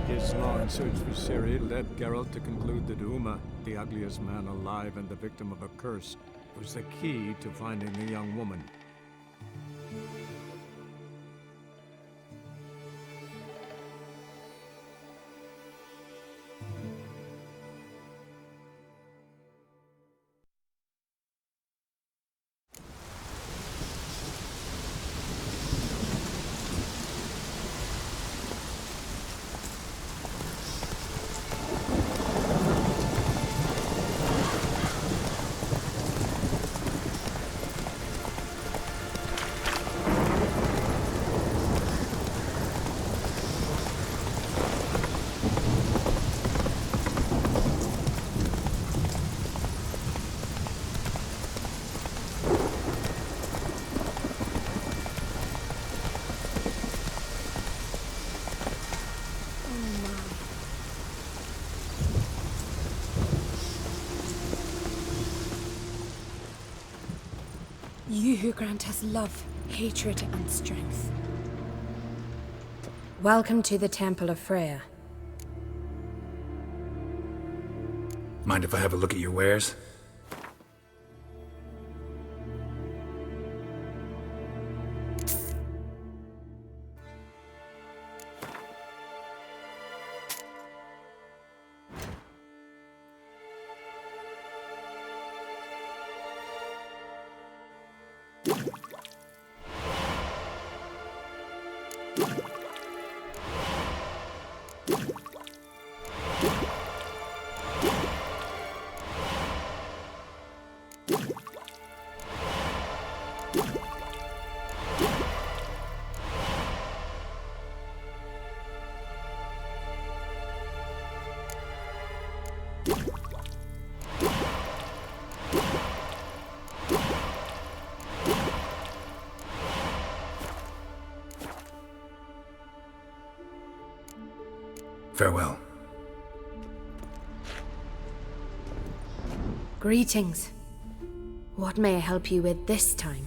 His long search for Ciri led Geralt to conclude that Uma, the ugliest man alive and the victim of a curse, was the key to finding the young woman. You who grant us love, hatred, and strength. Welcome to the Temple of Freya. Mind if I have a look at your wares? Farewell. Greetings. What may I help you with this time?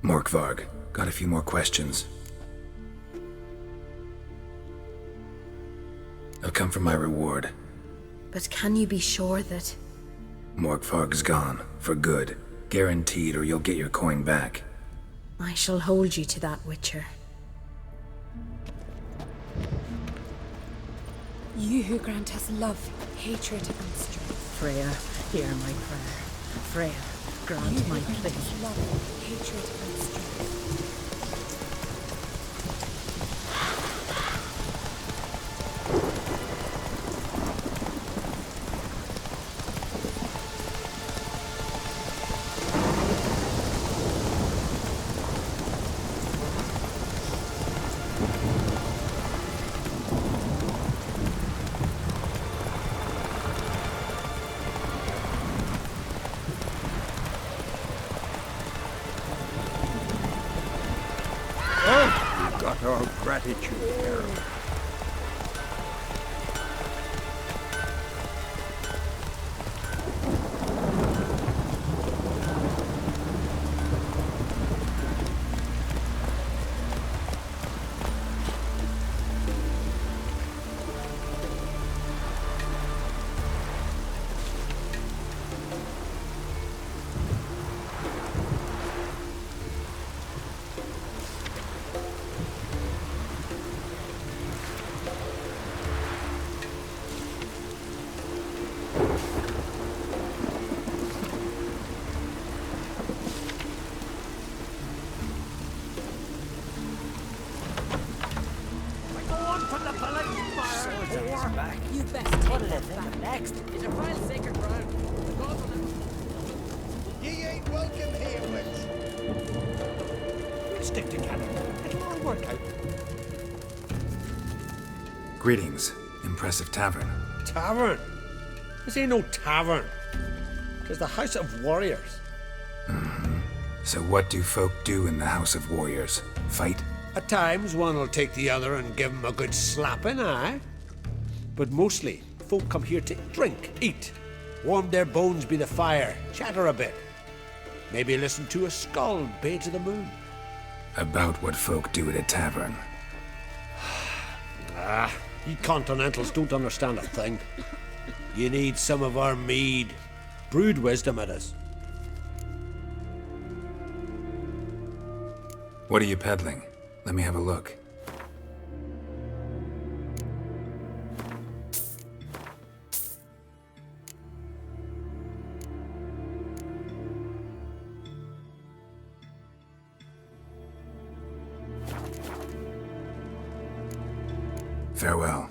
Morkvarg, got a few more questions. I've come for my reward. But can you be sure that... Morkvarg's gone, for good. Guaranteed, or you'll get your coin back. I shall hold you to that, Witcher. You who grant us love, hatred, and strength. Freya, hear my prayer. Freya, grant You my who grant plea. us love, hatred, and strength. Got our gratitude, Geralt. You best take that back. Next is a wild sacred ground. Ye ain't welcome here, witch. Stick together. It'll all work out. Greetings. Impressive tavern. Tavern? This ain't no tavern. 'Tis the House of Warriors. So what do folk do in the House of Warriors? Fight? At times, one will take the other and give him a good slapping, aye? But mostly, folk come here to drink, eat, warm their bones by the fire, chatter a bit. Maybe listen to a skull bay to the moon. About what folk do at a tavern. You Continentals don't understand a thing. You need some of our mead. Brewed wisdom it is. What are you peddling? Let me have a look. Farewell.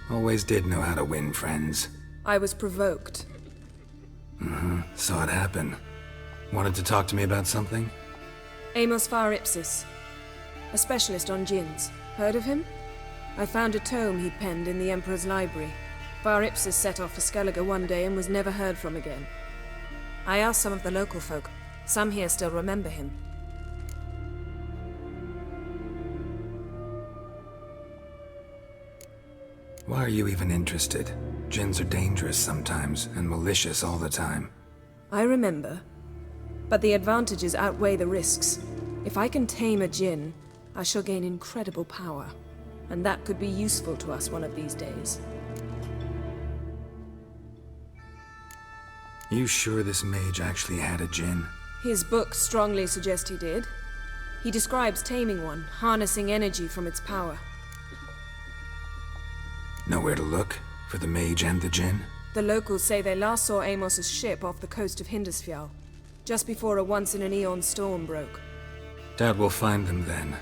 Always did know how to win friends. I was provoked. Saw it happen. Wanted to talk to me about something? Amos Far Ipsis, a specialist on djinns. Heard of him? I found a tome he'd penned in the Emperor's library. Far Ipsis set off for Skellige one day and was never heard from again. I asked some of the local folk. Some here still remember him. Why are you even interested? Djinns are dangerous sometimes, and malicious all the time. I remember. But the advantages outweigh the risks. If I can tame a djinn, I shall gain incredible power. And that could be useful to us one of these days. You sure this mage actually had a djinn? His books strongly suggest he did. He describes taming one, harnessing energy from its power. Nowhere to look for the mage and the djinn? The locals say they last saw Amos's ship off the coast of Hindusfjall, just before a once-in-an-eon storm broke. Doubt we'll find them then.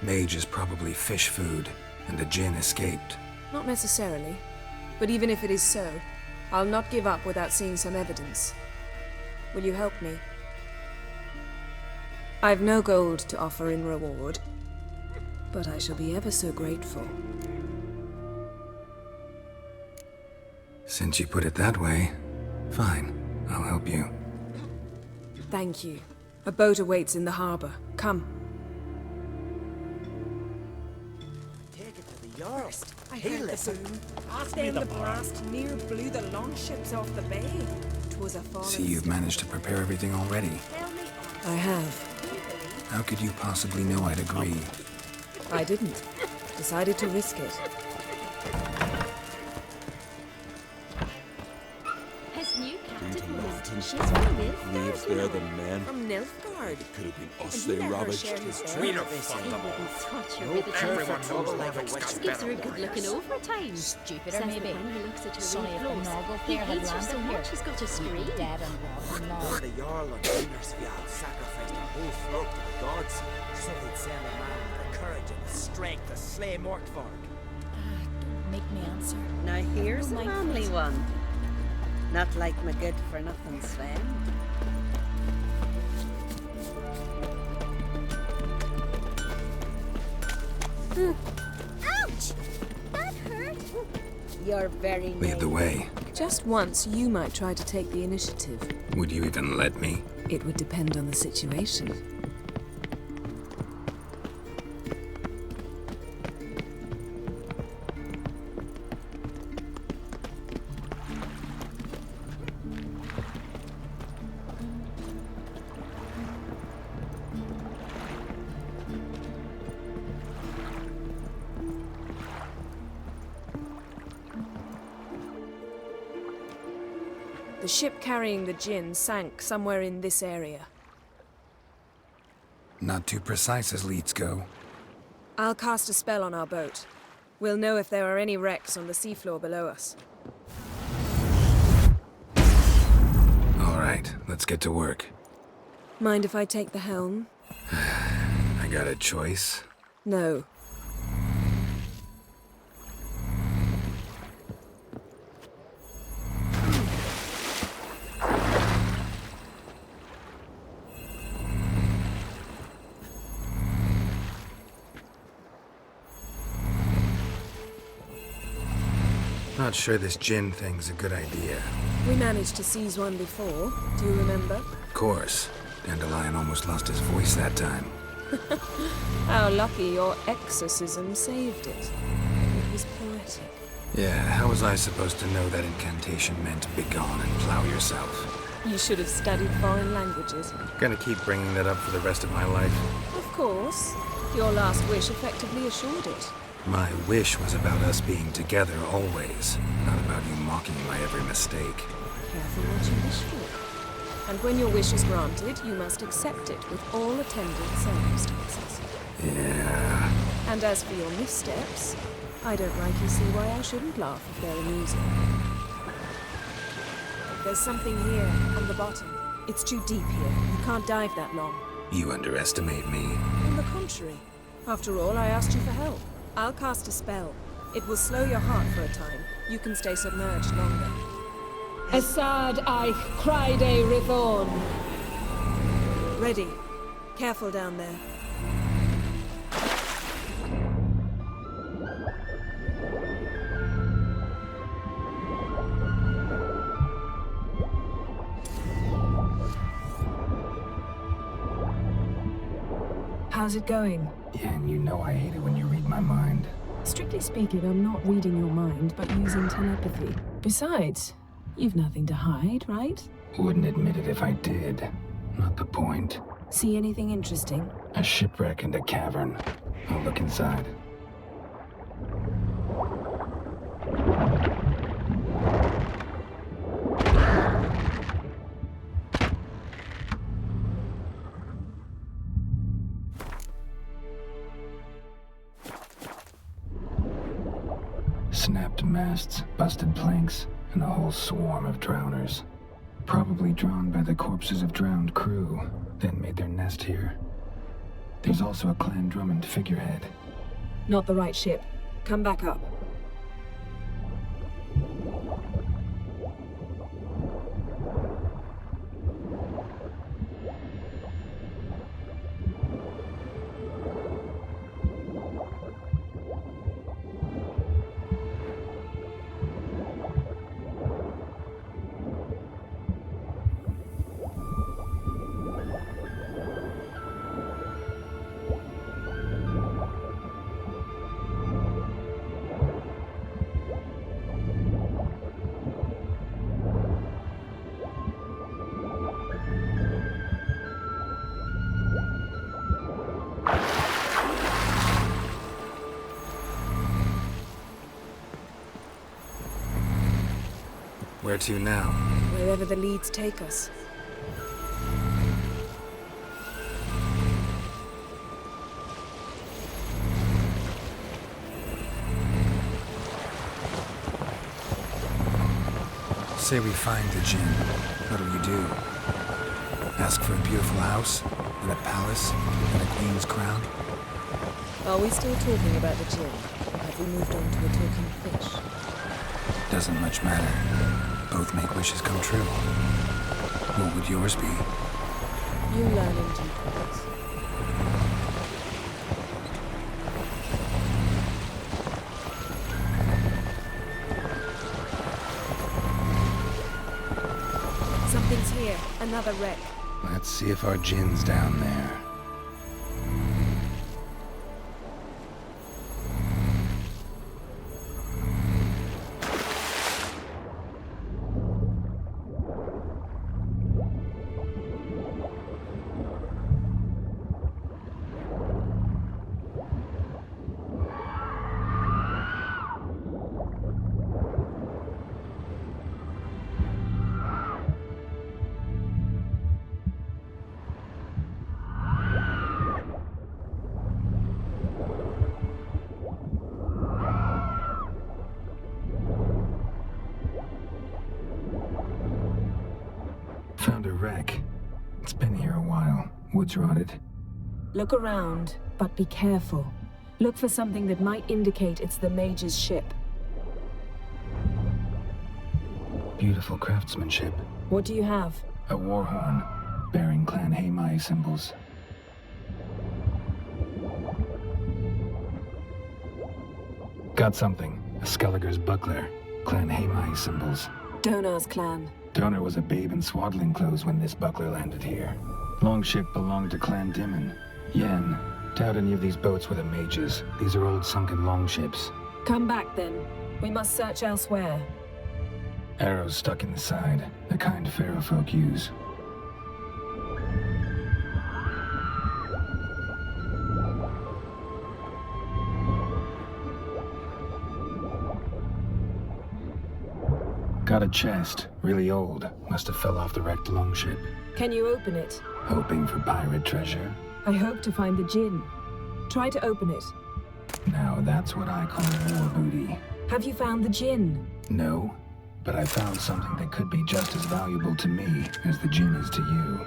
Mage is probably fish food, and the djinn escaped. Not necessarily. But even if it is so, I'll not give up without seeing some evidence. Will you help me? I've no gold to offer in reward, but I shall be ever so grateful. Since you put it that way, fine. I'll help you. Thank you. A boat awaits in the harbor. Come. Take it to the Jarl. I heard the boom. Ask me Then the the blast near blew the longships off the bay. 'Twas a fallen See, you've managed to prepare everything already. I have. How could you possibly know I'd agree? I didn't. Decided to risk it. His new captain was. She's from Nilfgaard. Leaves there the men. From Nilfgaard. Could have been us And they he let her ravaged. share his His bed. He wouldn't touch her with a gives her a good looking overtime. Stupider Says that maybe. when he looks at her Sonny, if the clothes, Noggle he there had hates her so landed here, much he's got to he'd be scream. dead and rotten now. The Jarl on Hindusfjall sacrificed a whole flock to the gods. So they'd send a man with the courage and the strength to slay Mortvarg. Don't make me answer. Now here's a Oh, my manly God. one. Not like my good-for-nothing Sven. Ouch! That hurt. You're very Lead the way. Just once, you might try to take the initiative. Would you even let me? It would depend on the situation. The ship carrying the djinn sank somewhere in this area. Not too precise as leads go. I'll cast a spell on our boat. We'll know if there are any wrecks on the seafloor below us. All right, let's get to work. Mind if I take the helm? I got a choice. No. Not sure this djinn thing's a good idea. We managed to seize one before. Do you remember? Of course. Dandelion almost lost his voice that time. How lucky your exorcism saved it. It was poetic. Yeah, how was I supposed to know that incantation meant begone and plow yourself? You should have studied foreign languages. Gonna keep bringing that up for the rest of my life? Of course. Your last wish effectively assured it. My wish was about us being together always, not about you mocking my every mistake. Careful what you wish for. And when your wish is granted, you must accept it with all attendant circumstances. Yeah. And as for your missteps, I don't rightly see why I shouldn't laugh if they're amusing. There's something here, on the bottom. It's too deep here. You can't dive that long. You underestimate me. On the contrary. After all, I asked you for help. I'll cast a spell. It will slow your heart for a time. You can stay submerged longer. Esad Eich Cryde Rithorn. Ready. Careful down there. How's it going? Yeah, and you know I hate it when you read my mind. Strictly speaking, I'm not reading your mind, but using telepathy. Besides, you've nothing to hide, right? Wouldn't admit it if I did. Not the point. See anything interesting? A shipwreck and a cavern. I'll look inside. Snapped masts, busted planks, and a whole swarm of drowners. Probably drawn by the corpses of drowned crew, then made their nest here. There's also a Clan Drummond figurehead. Not the right ship. Come back up. Where to now? Wherever the leads take us. Say we find the Jinn. What'll you do? Ask for a beautiful house? And a palace? And a queen's crown? Are we still talking about the Jill? Or have we moved on to a talking fish? Doesn't much matter. Both make wishes come true. What would yours be? You learn in due course. Something's here. Another wreck. Let's see if our Jinn's down there. Found a wreck. It's been here a while. Wood's rotted. Look around, but be careful. Look for something that might indicate it's the mage's ship. Beautiful craftsmanship. What do you have? A war horn, bearing Clan Haimai symbols. Got something. A Skellige's buckler, Clan Haimai symbols. Donar's clan. Donor was a babe in swaddling clothes when this buckler landed here. Longship belonged to Clan Dimon. Yen, doubt any of these boats were the mages. These are old sunken longships. Come back then. We must search elsewhere. Arrows stuck in the side, the kind Pharaoh folk use. Got a chest, really old. Must have fell off the wrecked longship. Can you open it? Hoping for pirate treasure? I hope to find the djinn. Try to open it. Now that's what I call war booty. Have you found the djinn? No, but I found something that could be just as valuable to me as the djinn is to you.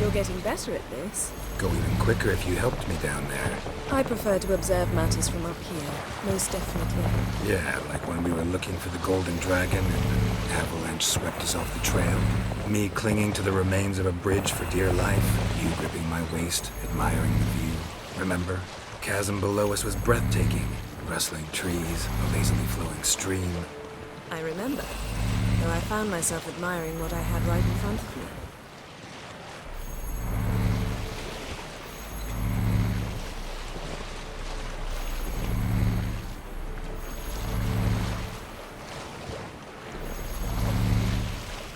You're getting better at this. Go even quicker if you helped me down there. I prefer to observe matters from up here, most definitely. Yeah, like when we were looking for the golden dragon and an avalanche swept us off the trail. Me clinging to the remains of a bridge for dear life. You gripping my waist, admiring the view. Remember? The chasm below us was breathtaking. Rustling trees, a lazily flowing stream. I remember, though I found myself admiring what I had right in front of me.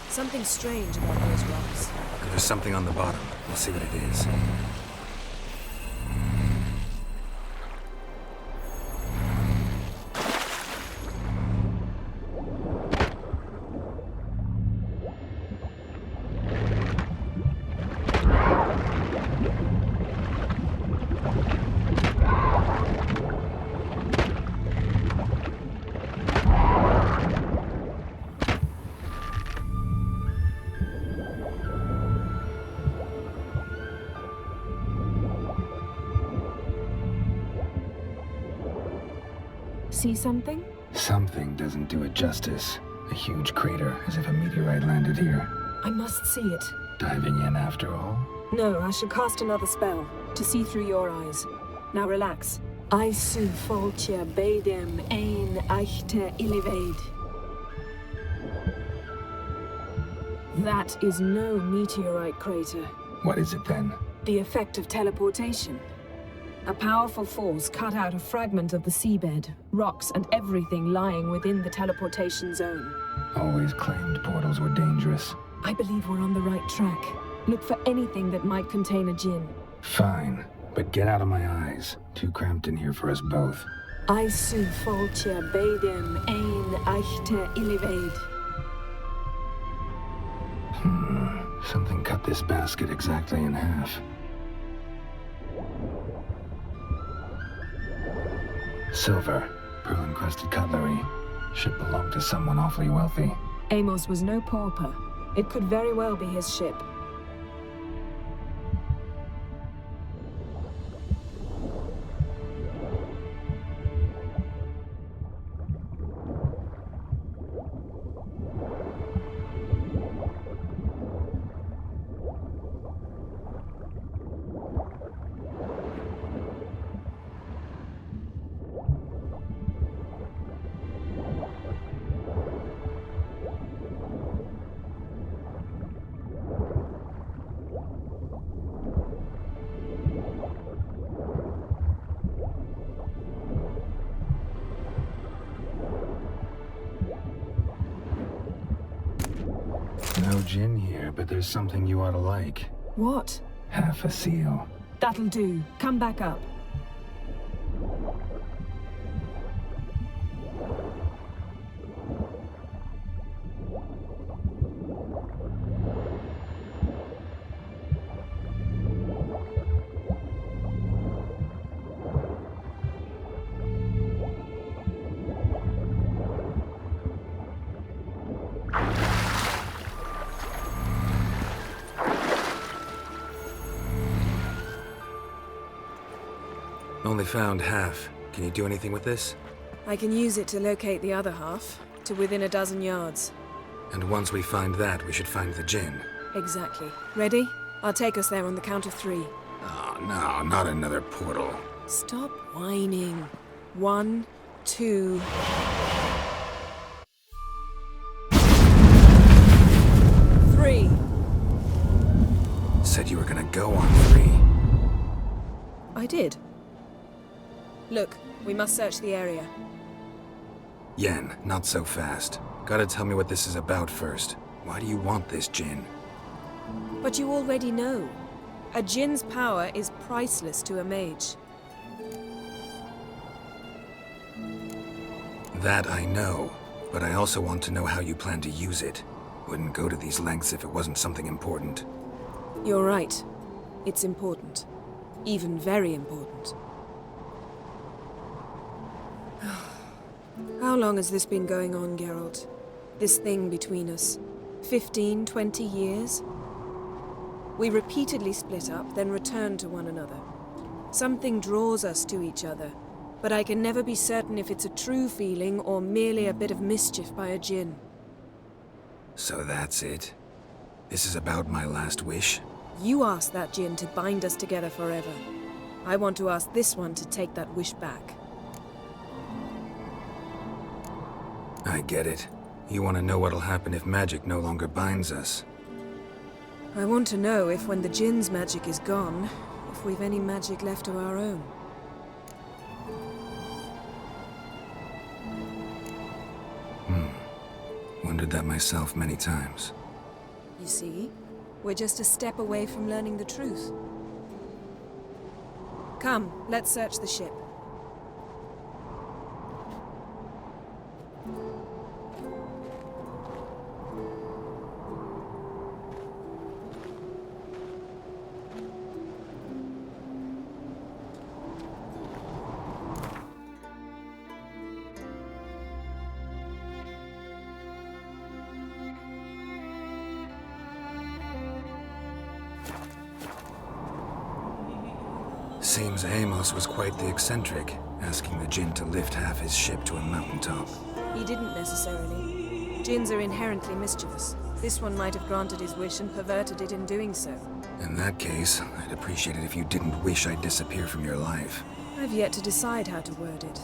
Something strange about those rocks. There's something on the bottom. We'll see what it is. See something? Something doesn't do it justice. A huge crater, as if a meteorite landed here. I must see it. Diving in after all? No, I should cast another spell, to see through your eyes. Now relax. I su foltja bedem ein eichte illivaid. That is no meteorite crater. What is it then? The effect of teleportation. A powerful force cut out a fragment of the seabed, rocks and everything lying within the teleportation zone. Always claimed portals were dangerous. I believe we're on the right track. Look for anything that might contain a djinn. Fine, but get out of my eyes. Too cramped in here for us both. I su foltja bedem ein eichte illivaid. Something cut this basket exactly in half. Silver, pearl-encrusted cutlery. Ship belonged to someone awfully wealthy. Amos was no pauper. It could very well be his ship. No djinn here, but there's something you ought to like. What? Half a seal. That'll do. Come back up. Only found half. Can you do anything with this? I can use it to locate the other half, to within a dozen yards. And once we find that, we should find the djinn. Exactly. Ready? I'll take us there on the count of 3. Oh, no, not another portal. Stop whining. 1, 2... Three. Said you were gonna go on 3. I did. Look, we must search the area. Yen, not so fast. Gotta tell me what this is about first. Why do you want this djinn? But you already know. A djinn's power is priceless to a mage. That I know, but I also want to know how you plan to use it. Wouldn't go to these lengths if it wasn't something important. You're right. It's important. Even very important. How long has this been going on, Geralt? This thing between us? 15, 20 years? We repeatedly split up, then returned to one another. Something draws us to each other, but I can never be certain if it's a true feeling or merely a bit of mischief by a djinn. So that's it? This is about my last wish? You asked that djinn to bind us together forever. I want to ask this one to take that wish back. I get it. You want to know what'll happen if magic no longer binds us. I want to know if when the djinn's magic is gone, if we've any magic left of our own. Wondered that myself many times. You see, we're just a step away from learning the truth. Come, let's search the ship. Seems Amos was quite the eccentric, asking the djinn to lift half his ship to a mountaintop. He didn't necessarily. Djinns are inherently mischievous. This one might have granted his wish and perverted it in doing so. In that case, I'd appreciate it if you didn't wish I'd disappear from your life. I've yet to decide how to word it.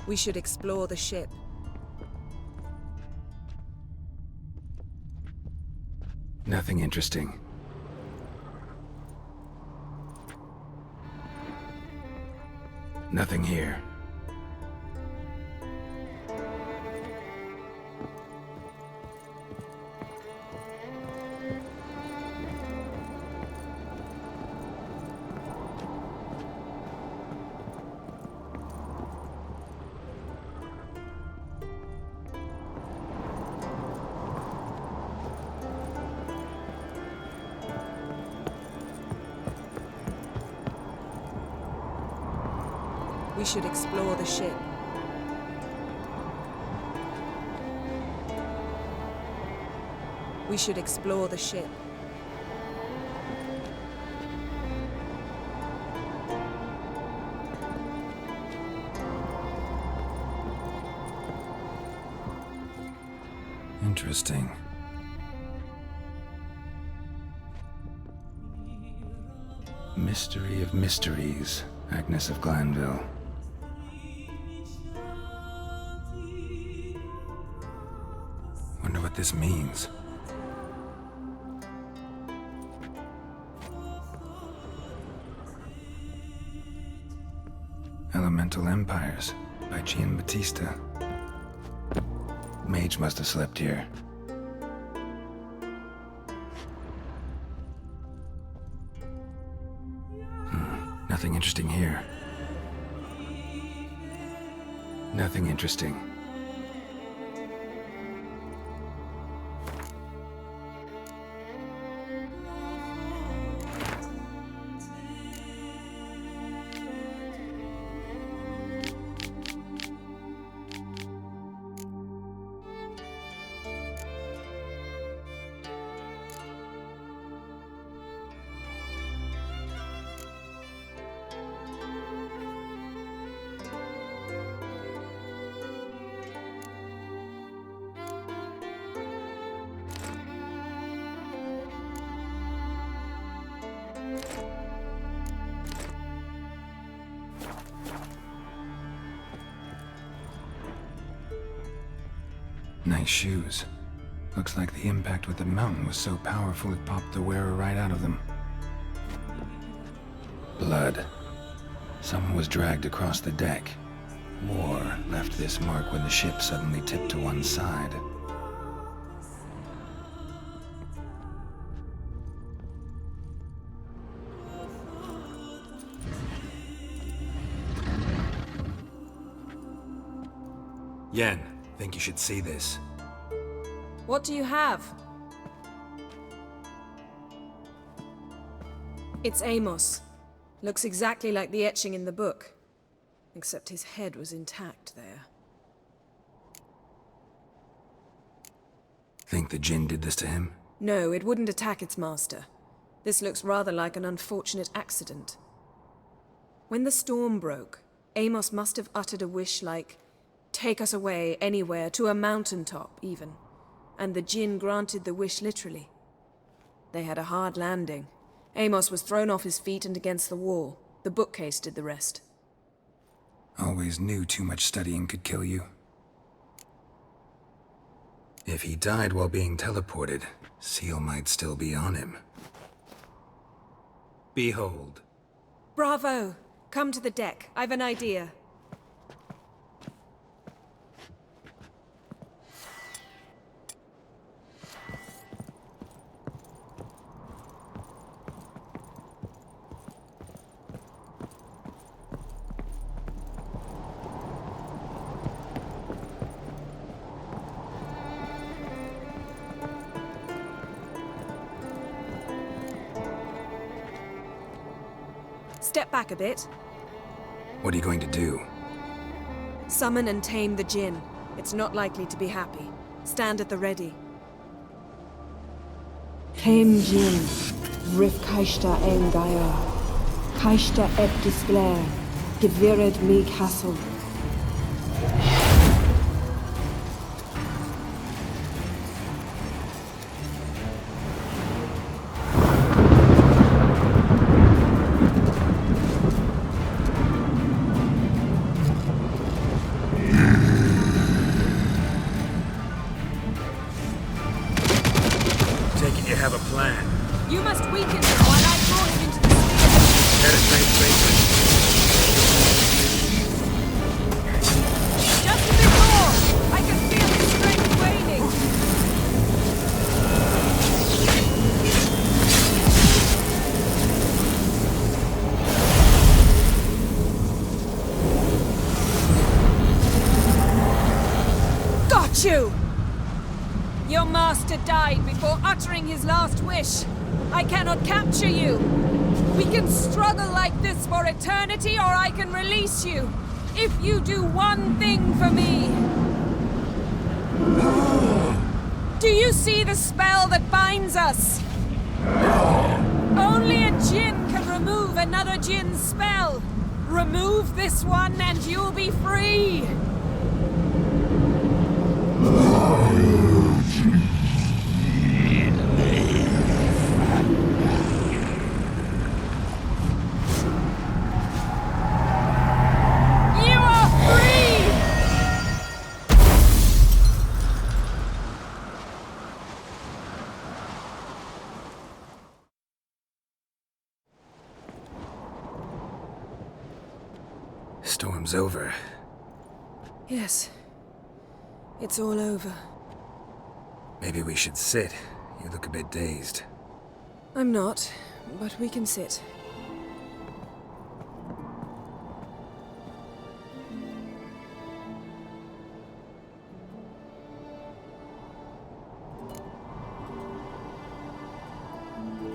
We should explore the ship. Nothing interesting. Nothing here. We should explore the ship. We should explore the ship. Interesting. Mystery of mysteries, Agnes of Glanville. Wonder what this means. Elemental Empires by Giambattista. Mage must have slept here. Nothing interesting here. Nothing interesting. Nice shoes. Looks like the impact with the mountain was so powerful it popped the wearer right out of them. Blood. Someone was dragged across the deck. War left this mark when the ship suddenly tipped to one side. Yen, think you should see this. What do you have? It's Amos. Looks exactly like the etching in the book. Except his head was intact there. Think the Jinn did this to him? No, it wouldn't attack its master. This looks rather like an unfortunate accident. When the storm broke, Amos must have uttered a wish like, "Take us away, anywhere, to a mountaintop, even." And the Jinn granted the wish literally. They had a hard landing. Amos was thrown off his feet and against the wall. The bookcase did the rest. Always knew too much studying could kill you. If he died while being teleported, Seal might still be on him. Behold. Bravo! Come to the deck. I've an idea. Step back a bit. What are you going to do? Summon and tame the Jinn. It's not likely to be happy. Stand at the ready. Tame Jinn, Rif Kaishta Engaya, Kaishta et Disglair, Gevired me Castle. You have a plan. You must weaken him while I draw him into the sphere. Penetrate safely. Just a bit more! I can feel his strength waning. Got you! Your master died before uttering his last wish. I cannot capture you. We can struggle like this for eternity, or I can release you. if you do one thing for me. Do you see the spell that binds us? Only a djinn can remove another djinn's spell. Remove this one and you'll be free. You are free! Storm's over. Yes. It's all over. Maybe we should sit. You look a bit dazed. I'm not, but we can sit.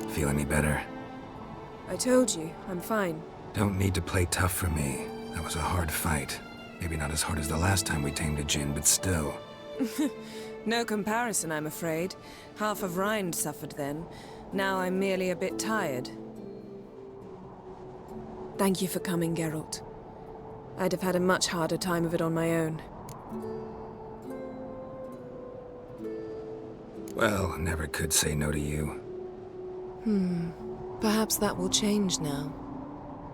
Feel any better? I told you, I'm fine. Don't need to play tough for me. That was a hard fight. Maybe not as hard as the last time we tamed a djinn, but still. No comparison, I'm afraid. Half of Rind suffered then. Now I'm merely a bit tired. Thank you for coming, Geralt. I'd have had a much harder time of it on my own. Well, never could say no to you. Perhaps that will change now.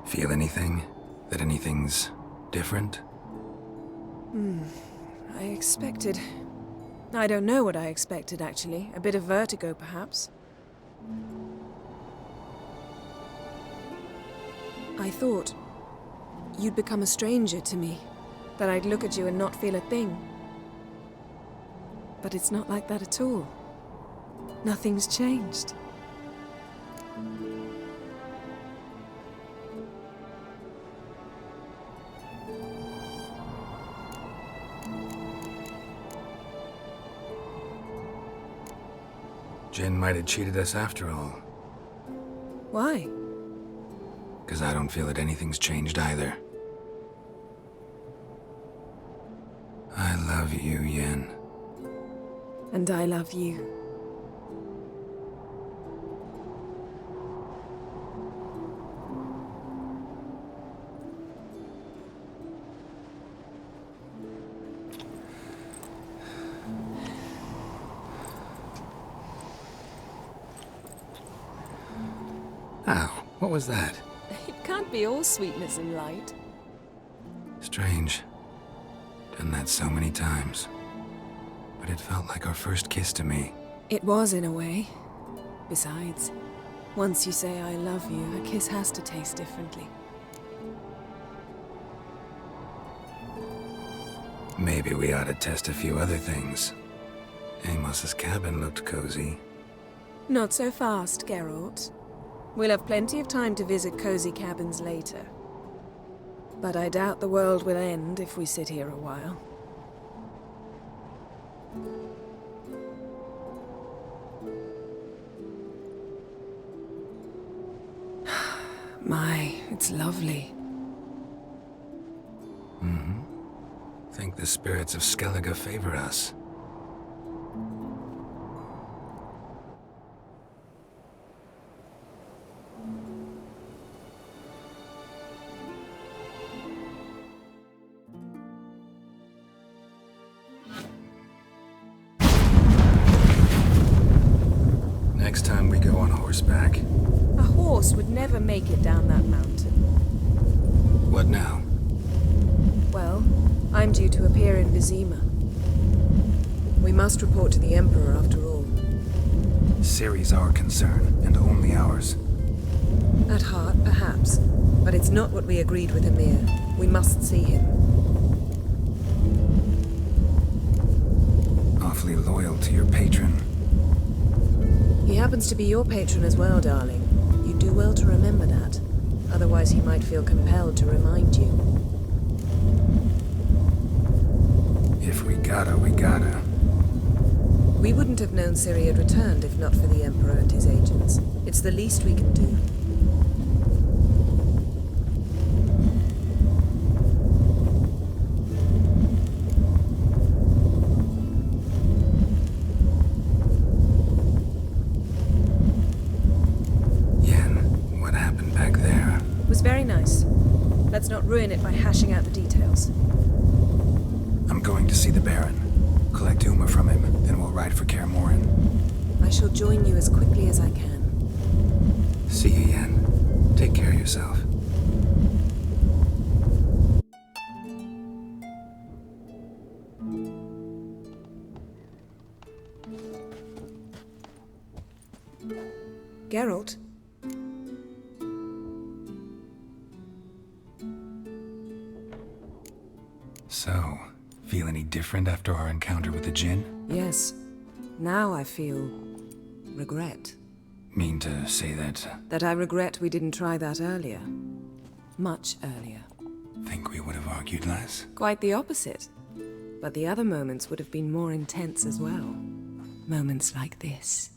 Feel anything? That anything's different? I expected... I don't know what I expected, actually. A bit of vertigo, perhaps. I thought you'd become a stranger to me. That I'd look at you and not feel a thing. But it's not like that at all. Nothing's changed. Jinn might have cheated us after all. Why? 'Cause I don't feel that anything's changed either. I love you, Yen. And I love you. Ow, what was that? It can't be all sweetness and light. Strange. Done that so many times. But it felt like our first kiss to me. It was, in a way. Besides, once you say I love you, a kiss has to taste differently. Maybe we ought to test a few other things. Amos's cabin looked cozy. Not so fast, Geralt. We'll have plenty of time to visit cozy cabins later. But I doubt the world will end if we sit here a while. My, it's lovely. Think the spirits of Skellige favor us. Next time we go on horseback. A horse would never make it down that mountain. What now? Well, I'm due to appear in Vizima. We must report to the Emperor after all. Ciri's our concern, and only ours. At heart, perhaps. But it's not what we agreed with Emir. We must see him. Awfully loyal to your patron. He happens to be your patron as well, darling. You do well to remember that. Otherwise he might feel compelled to remind you. If we gotta, we gotta. We wouldn't have known Ciri had returned if not for the Emperor and his agents. It's the least we can do. not ruin it by hashing out the details. I'm going to see the Baron. Collect Uma from him, then we'll ride for Kaer Morhen. I shall join you as quickly as I can. See you, Yen. Take care of yourself. Geralt? So, feel any different after our encounter with the Djinn? Yes. Now I feel regret. Mean to say that? That I regret we didn't try that earlier. Much earlier. Think we would have argued less? Quite the opposite. But the other moments would have been more intense as well. Moments like this.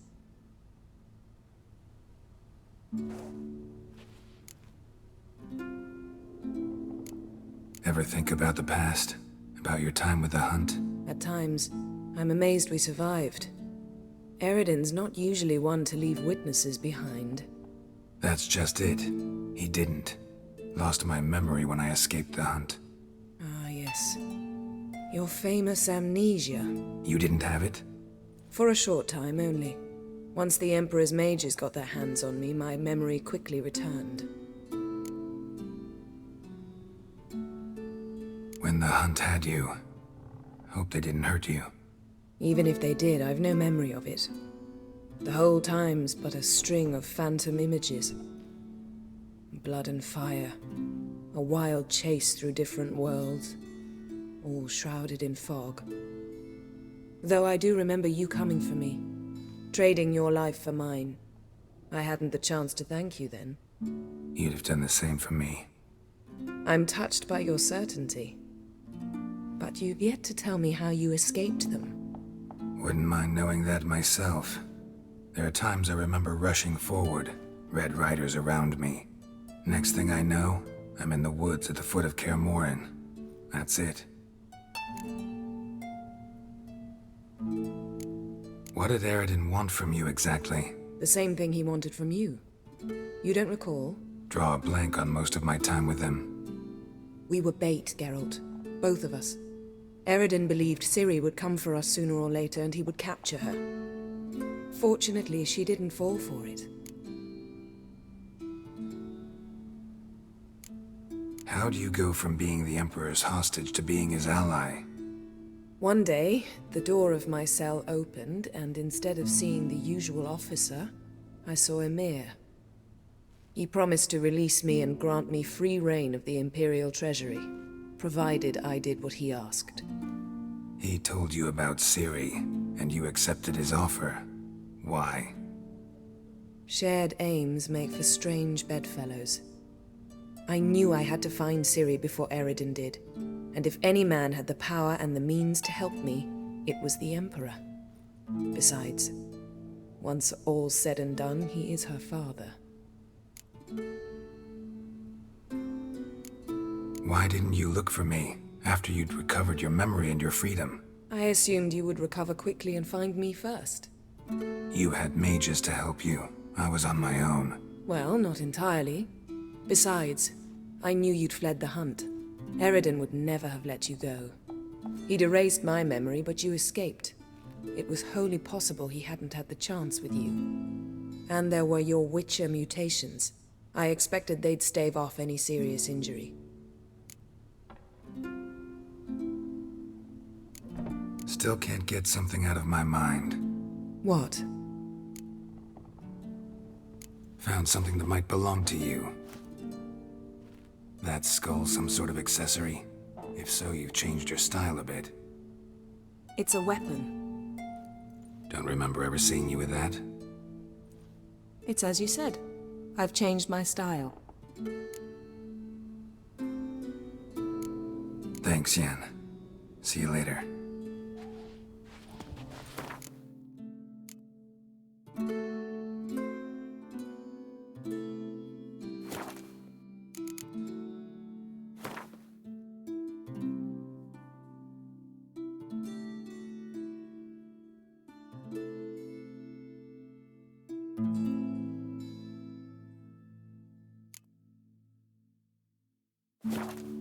Ever think about the past? About your time with the Hunt? At times, I'm amazed we survived. Eredin's not usually one to leave witnesses behind. That's just it. He didn't. Lost my memory when I escaped the Hunt. Ah, yes. Your famous amnesia. You didn't have it? For a short time only. Once the Emperor's mages got their hands on me, my memory quickly returned. When the Hunt had you, hope they didn't hurt you. Even if they did, I've no memory of it. The whole time's but a string of phantom images. Blood and fire. A wild chase through different worlds. All shrouded in fog. Though I do remember you coming for me. Trading your life for mine. I hadn't the chance to thank you then. You'd have done the same for me. I'm touched by your certainty. But you've yet to tell me how you escaped them. Wouldn't mind knowing that myself. There are times I remember rushing forward, Red Riders around me. Next thing I know, I'm in the woods at the foot of Kaer Morhen. That's it. What did Eredin want from you exactly? The same thing he wanted from you. You don't recall? Draw a blank on most of my time with him. We were bait, Geralt. Both of us. Eredin believed Ciri would come for us sooner or later and he would capture her. Fortunately, she didn't fall for it. How do you go from being the Emperor's hostage to being his ally? One day, the door of my cell opened, and instead of seeing the usual officer, I saw Emir. He promised to release me and grant me free reign of the Imperial Treasury, provided I did what he asked. He told you about Ciri, and you accepted his offer. Why? Shared aims make for strange bedfellows. I knew I had to find Ciri before Eredin did, and if any man had the power and the means to help me, it was the Emperor. Besides, once all's said and done, he is her father. Why didn't you look for me after you'd recovered your memory and your freedom? I assumed you would recover quickly and find me first. You had mages to help you. I was on my own. Well, not entirely. Besides, I knew you'd fled the Hunt. Eredin would never have let you go. He'd erased my memory, but you escaped. It was wholly possible he hadn't had the chance with you. And there were your Witcher mutations. I expected they'd stave off any serious injury. Still can't get something out of my mind. What? Found something that might belong to you. That skull some sort of accessory? If so, you've changed your style a bit. It's a weapon. Don't remember ever seeing you with that. It's as you said. I've changed my style. Thanks, Yen. See you later. you.